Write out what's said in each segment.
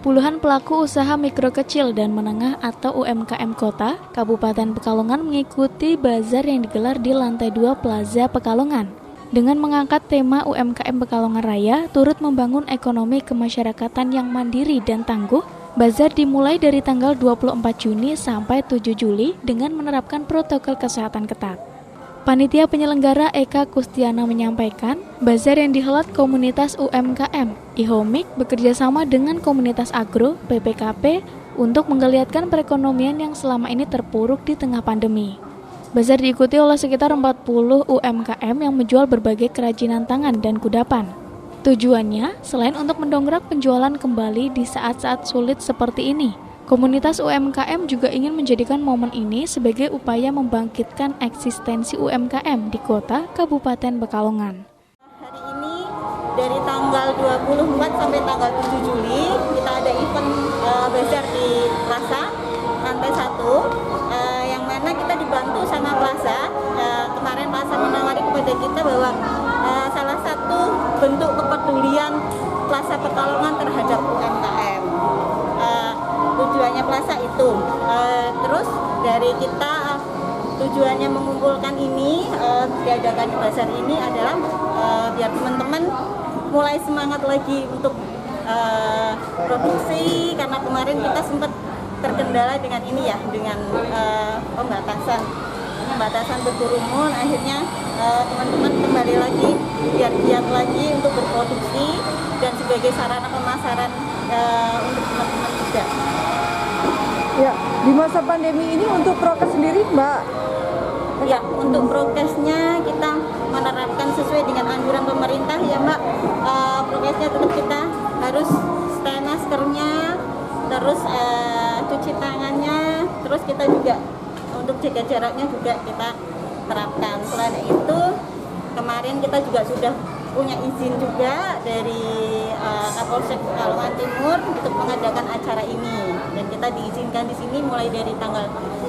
Puluhan pelaku usaha mikro kecil dan menengah atau UMKM Kota, Kabupaten Pekalongan mengikuti bazar yang digelar di lantai 2 Plaza Pekalongan. Dengan mengangkat tema UMKM Pekalongan Raya, turut membangun ekonomi kemasyarakatan yang mandiri dan tangguh, bazar dimulai dari tanggal 24 Juni sampai 7 Juli dengan menerapkan protokol kesehatan ketat. Panitia penyelenggara Eka Kustiana menyampaikan, bazar yang dihelat komunitas UMKM, IHOMIK bekerjasama dengan komunitas agro, PPKP, untuk menggeliatkan perekonomian yang selama ini terpuruk di tengah pandemi. Bazar diikuti oleh sekitar 40 UMKM yang menjual berbagai kerajinan tangan dan kudapan. Tujuannya, selain untuk mendongkrak penjualan kembali di saat-saat sulit seperti ini, komunitas UMKM juga ingin menjadikan momen ini sebagai upaya membangkitkan eksistensi UMKM di kota Kabupaten Pekalongan. Hari ini dari tanggal 24 sampai tanggal 7 Juli kita ada event bazar di Plaza lantai 1 yang mana kita dibantu sama Plaza. Kemarin Plaza menawari kepada kita bahwa salah satu bentuk kepedulian Plaza Pekalongan terhadap UMKM. Tujuannya Plaza itu. Terus dari kita tujuannya mengumpulkan ini, diadakan bazar ini adalah biar teman-teman mulai semangat lagi untuk produksi, karena kemarin kita sempat terkendala dengan ini ya, dengan pembatasan berkerumun. Akhirnya teman-teman kembali lagi biar giat lagi untuk berproduksi dan sebagai sarana pemasaran untuk teman-teman juga. Ya, di masa pandemi ini untuk prokes sendiri, Mbak? Ya, untuk prokesnya kita menerapkan sesuai dengan anjuran pemerintah ya, Mbak. Prokesnya tetap kita harus setel maskernya, terus cuci tangannya, terus kita juga untuk jaga jaraknya juga kita terapkan. Selain itu, kemarin kita juga sudah punya izin juga dari Kapolsek Pekalongan Timur untuk mengadakan acara ini, dan kita diizinkan di sini mulai dari tanggal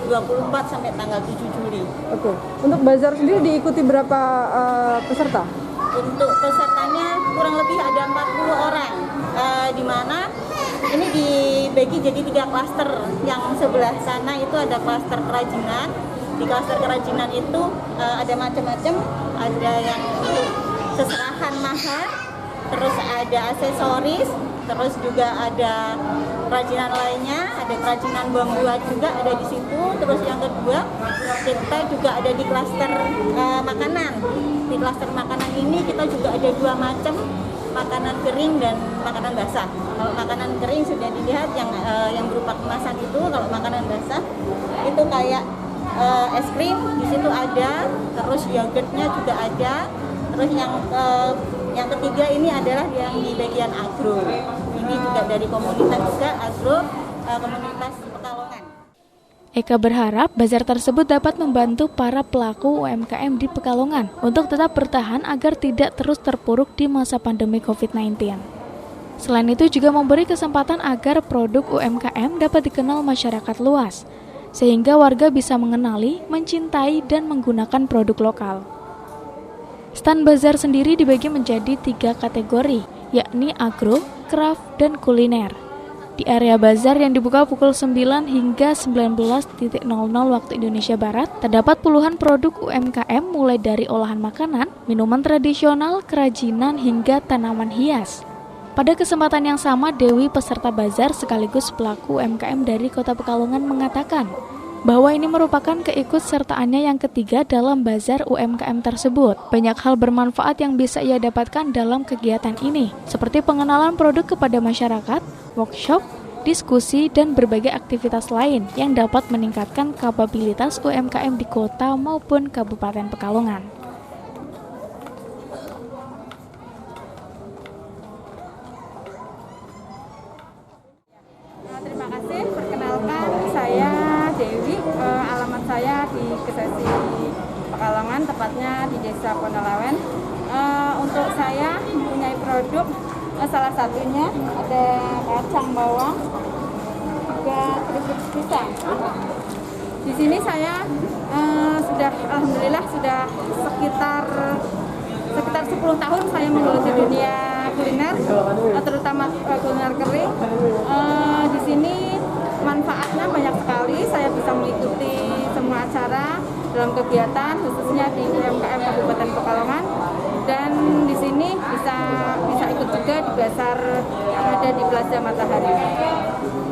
24 sampai tanggal 7 Juli. Oke. Untuk bazar sendiri diikuti berapa peserta? Untuk pesertanya kurang lebih ada 40 orang, di mana ini dibagi jadi 3 klaster. Yang sebelah sana itu ada klaster kerajinan. Di klaster kerajinan itu ada macam-macam, ada yang untuk seserahan mahar, terus ada aksesoris, terus juga ada kerajinan lainnya, ada kerajinan bambu juga ada di situ. Terus yang kedua, kita juga ada di klaster makanan. Di klaster makanan ini kita juga ada 2 macam, makanan kering dan makanan basah. Kalau makanan kering sudah dilihat yang berupa kemasan itu. Kalau makanan basah itu kayak es krim di situ ada, terus yogurtnya juga ada. Terus yang ketiga ini adalah yang di bagian agro. Ini juga dari komunitas juga agro, komunitas Pekalongan. Eka berharap bazar tersebut dapat membantu para pelaku UMKM di Pekalongan untuk tetap bertahan agar tidak terus terpuruk di masa pandemi COVID-19. Selain itu juga memberi kesempatan agar produk UMKM dapat dikenal masyarakat luas, sehingga warga bisa mengenali, mencintai, dan menggunakan produk lokal. Stand bazar sendiri dibagi menjadi 3 kategori, yakni agro, craft, dan kuliner. Di area bazar yang dibuka pukul 9 hingga 19.00 waktu Indonesia Barat, terdapat puluhan produk UMKM mulai dari olahan makanan, minuman tradisional, kerajinan, hingga tanaman hias. Pada kesempatan yang sama, Dewi peserta bazar sekaligus pelaku UMKM dari Kota Pekalongan mengatakan bahwa ini merupakan keikutsertaannya yang ketiga dalam bazar UMKM tersebut. Banyak hal bermanfaat yang bisa ia dapatkan dalam kegiatan ini, seperti pengenalan produk kepada masyarakat, workshop, diskusi, dan berbagai aktivitas lain yang dapat meningkatkan kapabilitas UMKM di kota maupun Kabupaten Pekalongan. Terima kasih, perkenalkan saya Dewi, alamat saya di Kesesi Pekalongan, tepatnya di Desa Pondolawen. Untuk saya mempunyai produk, salah satunya ada kacang bawang, juga keripik pisang. Di sini saya alhamdulillah sudah sekitar 10 tahun saya menggeluti dunia kuliner, terutama kuliner kering. Di sini manfaatnya banyak sekali. Saya bisa mengikuti semua acara dalam kegiatan, khususnya di UMKM Kabupaten Pekalongan. Dan di sini bisa ikut juga di bazar yang ada di Plaza Matahari.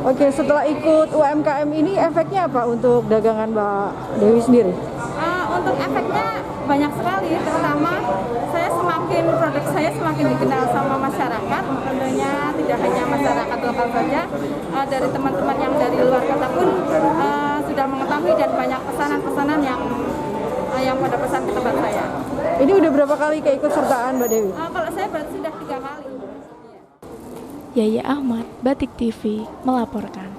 Oke, setelah ikut UMKM ini efeknya apa untuk dagangan Mbak Dewi sendiri? Untuk efeknya banyak sekali, terutama produk saya semakin dikenal sama masyarakat. Tentunya tidak hanya masyarakat lokal saja, dari teman-teman yang dari luar kota pun sudah mengetahui dan banyak pesanan-pesanan yang pada pesan ke tempat saya. Ini udah berapa kali keikutsertaan Mbak Dewi? Kalau saya berarti sudah 3 kali. Yaya Ahmad, Batik TV, melaporkan.